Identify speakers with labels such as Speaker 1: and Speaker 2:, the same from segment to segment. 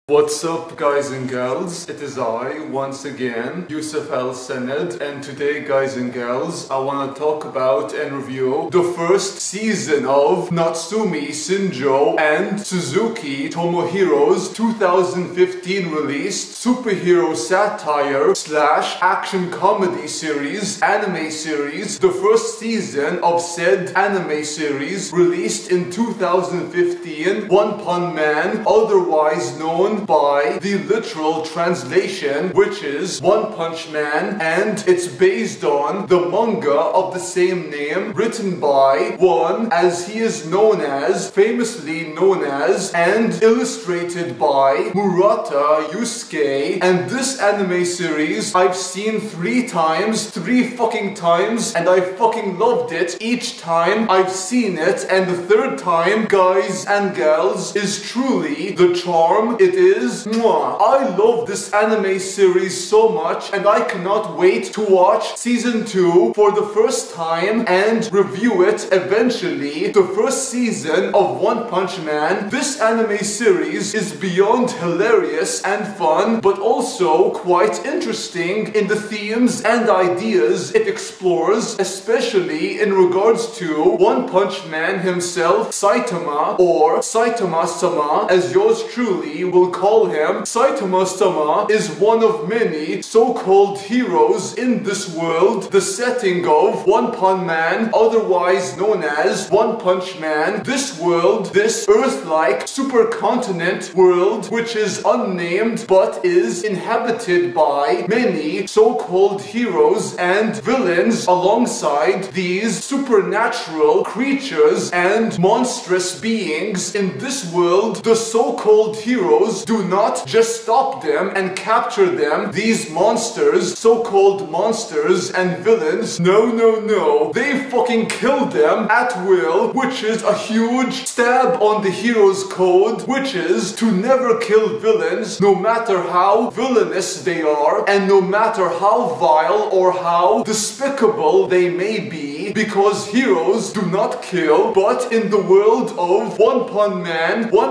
Speaker 1: What's up, guys and gals? It is I, once again, Yusuf Al-Sened, and today, guys and gals, I want to talk about and review the first season of Natsume, Shingo, and Suzuki, Tomohiro's 2015 released superhero satire / action comedy series, anime series, the first season of said anime series, released in 2015, Wanpanman, otherwise known by the literal translation, which is One Punch Man, and it's based on the manga of the same name, written by one, as he is known as, famously known as, and illustrated by Murata, Yusuke. And this anime series I've seen 3 fucking times, and I fucking loved it each time I've seen it, and the 3rd time, guys and gals, is truly the charm. It is mwah. I love this anime series so much, and I cannot wait to watch season 2 for the first time and review it eventually. The first season of One Punch Man. This anime series is beyond hilarious and fun, but also quite interesting in the themes and ideas it explores, especially in regards to One Punch Man himself, Saitama, or Saitama-sama, as yours truly will call him. Saitama-sama is one of many so-called heroes in this world, the setting of Wanpanman, otherwise known as One Punch Man. This world, this Earth-like supercontinent world, which is unnamed but is inhabited by many so-called heroes and villains alongside these supernatural creatures and monstrous beings. In this world, the so-called heroes do not just stop them and capture them, these monsters, so-called monsters and villains. No, no, no. They fucking kill them at will, which is a huge stab on the hero's code, which is to never kill villains, no matter how villainous they are, and no matter how vile or how despicable they may be, because heroes do not kill. But in the world of One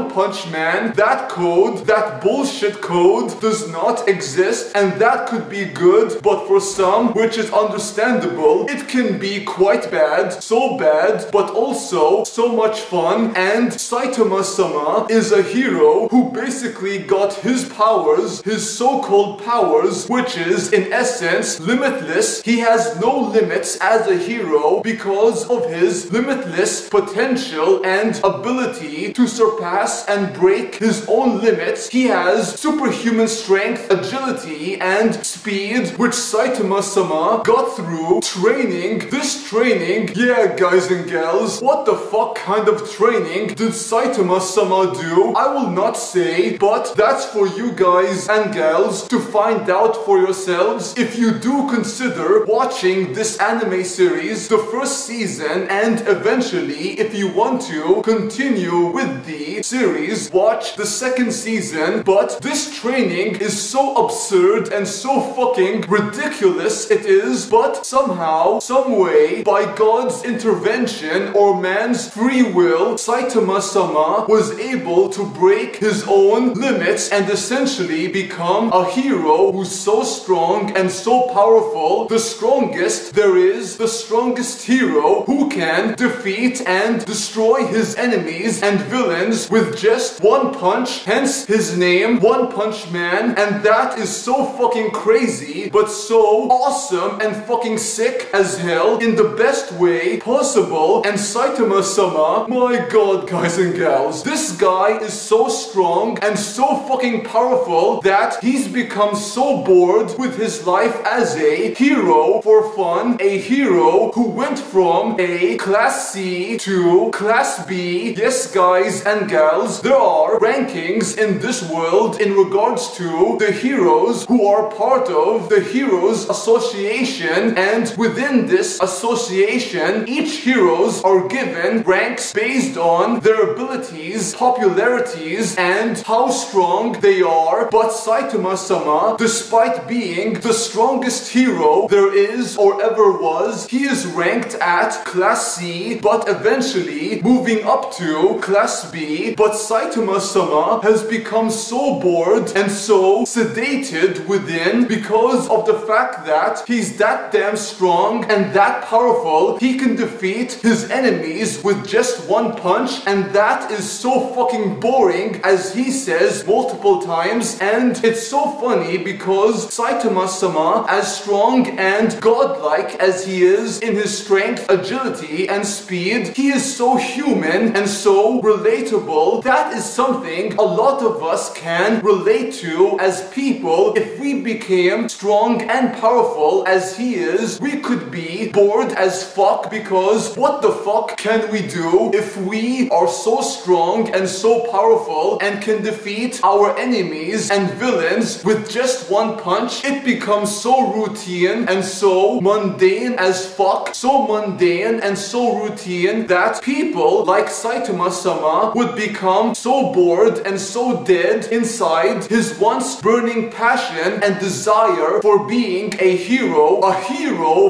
Speaker 1: Punch Man, that code, that bullshit code, does not exist, and that could be good, but for some, which is understandable, it can be quite bad, so bad, but also so much fun. And Saitama-sama is a hero who basically got his powers, his so-called powers, which is in essence limitless. He has no limits as a hero because of his limitless potential and ability to surpass and break his own limits. He has superhuman strength, agility, and speed, which Saitama-sama got through training. This training, yeah, guys and gals, what the fuck kind of training did Saitama-sama do? I will not say, but that's for you guys and gals to find out for yourselves. If you do consider watching this anime series, the first season, and eventually, if you want to continue with the series, watch the 2nd season. But this training is so absurd and so fucking ridiculous it is, but somehow, someway, by God's intervention or man's free will, Saitama-sama was able to break his own limits and essentially become a hero who's so strong and so powerful, the strongest there is, the strongest hero who can defeat and destroy his enemies and villains with just one punch, hence his name, One Punch Man. And that is so fucking crazy, but so awesome and fucking sick as hell in the best way possible. And Saitama-sama, my god, guys and gals, this guy is so strong and so fucking powerful that he's become so bored with his life as a hero for fun, a hero who went from a class C to class B. Yes, guys and gals, there are rankings in this world in regards to the heroes who are part of the Heroes Association, and within this association, each heroes are given ranks based on their abilities, popularities, and how strong they are. But Saitama-sama, despite being the strongest hero there is or ever was, he is ranked at class C, but eventually moving up to class B quickly, but Saitama-sama has become so bored and so sedated within because of the fact that he's that damn strong and that powerful. He can defeat his enemies with just one punch, and that is so fucking boring, as he says multiple times. And it's so funny because Saitama-sama, as strong and godlike as he is in his strength, agility, and speed, he is so human and so relatable. That is something a lot of us can relate to as people. If we became strong and powerful as he is, we could be bored as fuck, because what the fuck can we do if we are so strong and so powerful and can defeat our enemies and villains with just one punch? It becomes so routine and so mundane as fuck, so mundane and so routine that people like Saitama-sama would become so bored and so dead inside. His once burning passion and desire for being a hero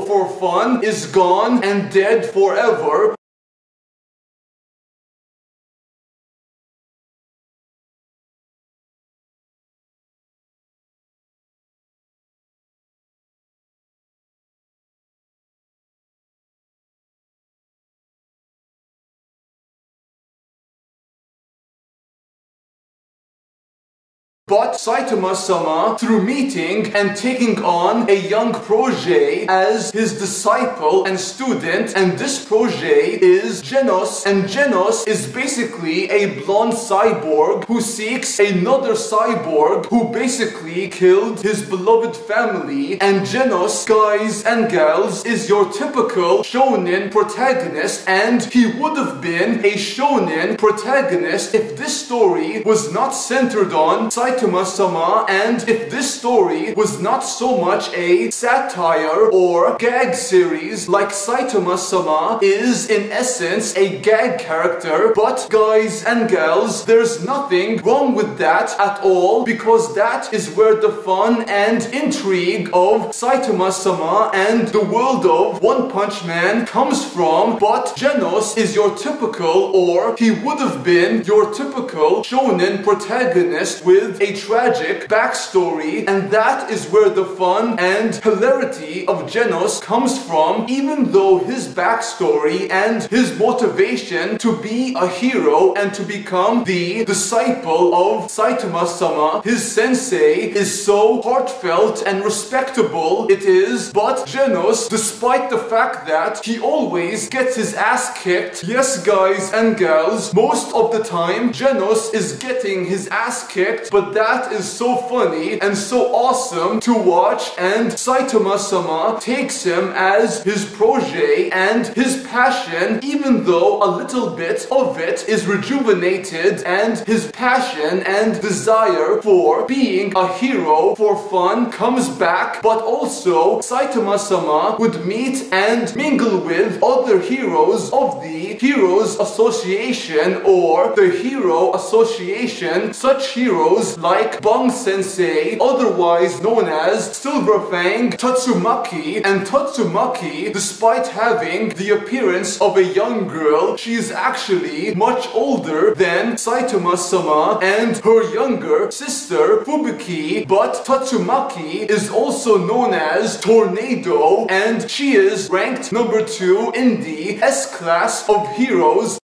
Speaker 1: for fun, is gone and dead forever. But Saitama-sama, through meeting and taking on a young protege as his disciple and student, and this protege is Genos, and Genos is basically a blonde cyborg who seeks another cyborg who basically killed his beloved family. And Genos, guys and gals, is your typical shonen protagonist, and he would have been a shonen protagonist if this story was not centered on Saitama-sama, and if this story was not so much a satire or gag series like Saitama-sama is in essence a gag character. But guys and gals, there's nothing wrong with that at all, because that is where the fun and intrigue of Saitama-sama and the world of One Punch Man comes from. But Genos is your typical, or he would have been your typical shonen protagonist with a tragic backstory, and that is where the fun and hilarity of Genos comes from. Even though his backstory and his motivation to be a hero and to become the disciple of Saitama-sama, his sensei, is so heartfelt and respectable, it is. But Genos, despite the fact that he always gets his ass kicked, yes guys and gals, most of the time Genos is getting his ass kicked, but that is so funny and so awesome to watch. And Saitama-sama takes him as his protege, and his passion, even though a little bit of it is rejuvenated, and his passion and desire for being a hero for fun comes back. But also Saitama-sama would meet and mingle with other heroes of the Heroes Association, or the Hero Association, such heroes like Bang Sensei, otherwise known as Silverfang Tatsumaki. And Tatsumaki, despite having the appearance of a young girl, she is actually much older than Saitama-sama and her younger sister Fubuki. But Tatsumaki is also known as Tornado, and she is ranked number 2 in the S-class of heroes.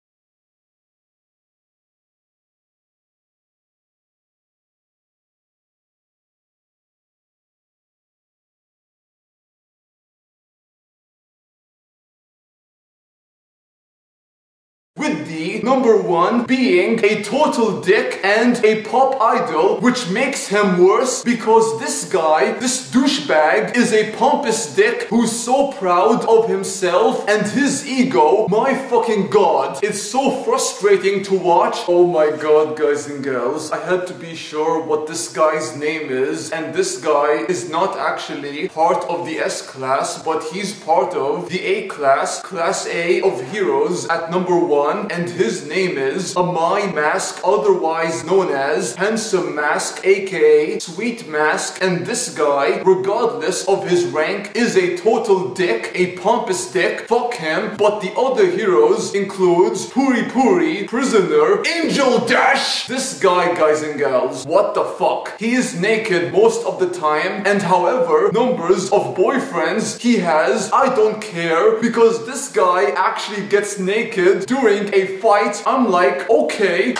Speaker 1: With the number 1 being a total dick and a pop idol, which makes him worse because this guy, this douchebag, is a pompous dick who's so proud of himself and his ego. My fucking god, it's so frustrating to watch. Oh my god, guys and girls, I had to be sure what this guy's name is, and this guy is not actually part of the S-class, but he's part of the A-class, class A of heroes at number 1. one, and his name is My Mask, otherwise known as Handsome Mask, aka Sweet Mask, and this guy, regardless of his rank, is a total dick, a pompous dick, fuck him. But the other heroes includes Puri Puri, Prisoner, Angel Dash. This guy, guys and gals, what the fuck? He is naked most of the time, and however numbers of boyfriends he has, I don't care, because this guy actually gets naked during a fight. I'm like, okay,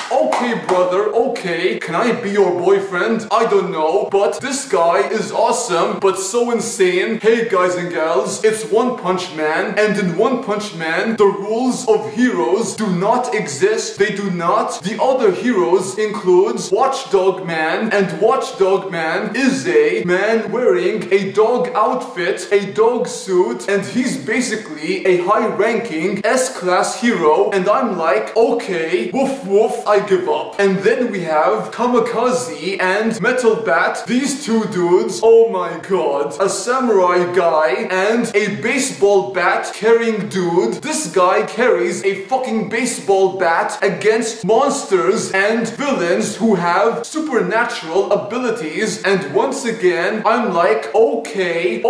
Speaker 1: brother, okay, can I be your boyfriend? I don't know, but this guy is awesome, but so insane. Hey guys and gals, it's One Punch Man, and in One Punch Man, the rules of heroes do not exist. They do not. The other heroes includes Watchdog Man, and Watchdog Man is a man wearing a dog outfit, a dog suit, and he's basically a high-ranking S-class hero, and I'm like, okay, woof woof, I give up. And then we have Kamikaze and Metal Bat, these two dudes, oh my god, a samurai guy and a baseball bat carrying dude. This guy carries a fucking baseball bat against monsters and villains who have supernatural abilities, and once again, I'm like, okay,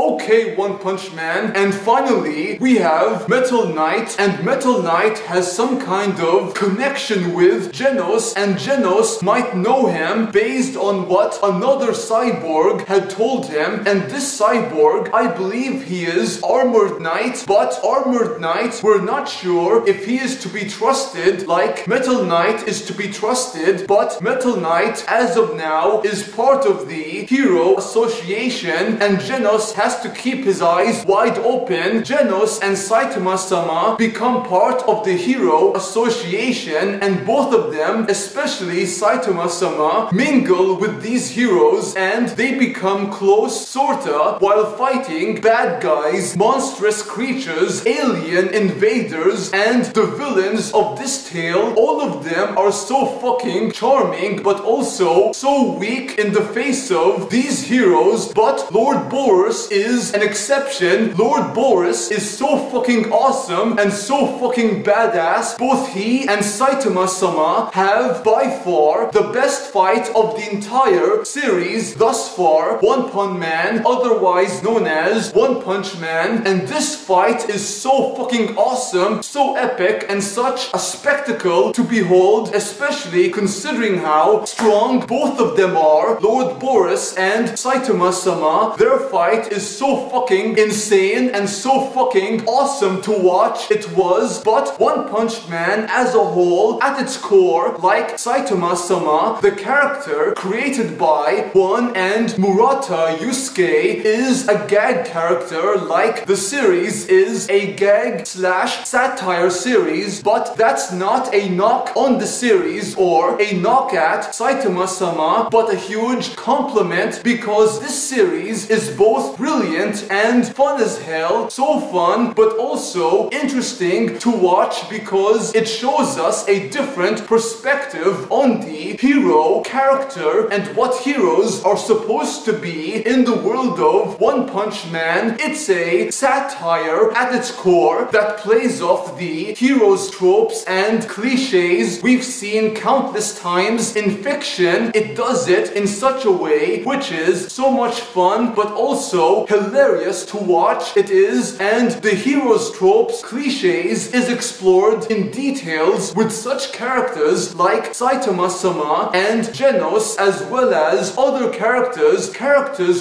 Speaker 1: One Punch Man. And finally, we have Metal Knight, and Metal Knight has some kind of connection with Genos, and Genos might know him based on what another cyborg had told him, and this cyborg, I believe he is Armored Knight, but Armored Knight, we're not sure if he is to be trusted like Metal Knight is to be trusted, but Metal Knight, as of now, is part of the Hero Association, and Genos has to keep his eyes wide open. Genos and Saitama-sama become part of the Hero Association, and both of them, especially Saitama-sama, mingle with these heroes, and they become close, sorta, while fighting bad guys, monstrous creatures, alien invaders, and the villains of this tale. All of them are so fucking charming, but also so weak in the face of these heroes. But Lord Boris is an exception. Lord Boris is so fucking awesome and so fucking badass. Both he and Saitama-sama have by far the best fight of the entire series thus far. Wanpanman, otherwise known as One Punch Man, and this fight is so fucking awesome, so epic, and such a spectacle to behold, especially considering how strong both of them are. Lord Boris and Saitama-sama, their fight is so fucking insane and so fucking awesome to watch. It was. But One Punch Man as a whole, at its core, like Saitama-sama, the character created by One and Murata Yusuke is a gag character, like the series is a gag slash satire series, but that's not a knock on the series or a knock at Saitama-sama, but a huge compliment, because this series is both brilliant and fun as hell. So fun, but also interesting to watch, because it shows us a different perspective on the hero character and what heroes are supposed to be in the world of One Punch Man. It's a satire at its core that plays off the hero's tropes and cliches we've seen countless times in fiction. It does it in such a way which is so much fun, but also hilarious to watch. It is, and the hero's tropes, cliches, is explored in details with such characters like Saitama-sama and Genos, as well as other characters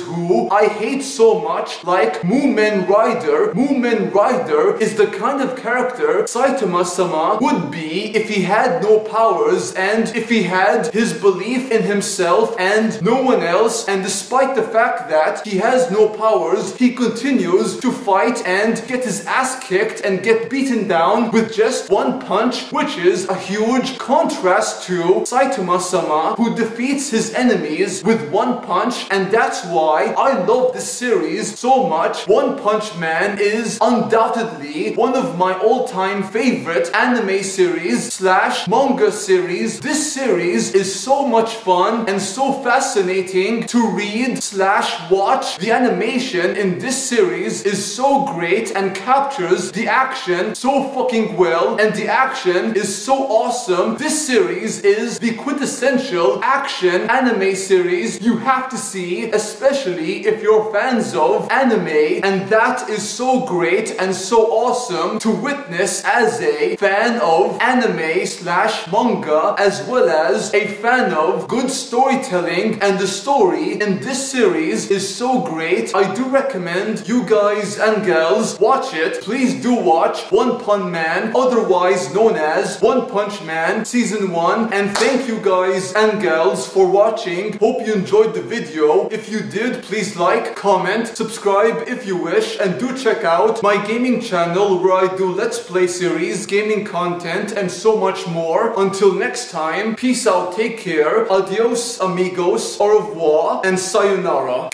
Speaker 1: who I hate so much, like Moomin Rider. Moomin Rider is the kind of character Saitama-sama would be if he had no powers and if he had his belief in himself and no one else, and despite the fact that he has no powers, he continues to fight and get his ass kicked and get beaten down with just one punch, which is a huge contrast to Saitama-sama, who defeats his enemies with one punch. And that's why I love this series so much. One Punch Man is undoubtedly one of my all-time favorite anime series slash manga series. This series is so much fun and so fascinating to read slash watch. The animation in this series is so great and captures the action so fucking well, and and the action is so awesome. This series is the quintessential action anime series you have to see, especially if you're fans of anime, and that is so great and so awesome to witness as a fan of anime slash manga, as well as a fan of good storytelling, and the story in this series is so great. I do recommend you guys and girls watch it. Please do watch Wanpanman, otherwise known as One Punch Man Season 1, and thank you guys and girls for watching. Hope you enjoyed the video. If you did, please like, comment, subscribe if you wish, and do check out my gaming channel where I do Let's Play series, gaming content, and so much more. Until next time, peace out, take care, adios amigos, au revoir, and sayonara.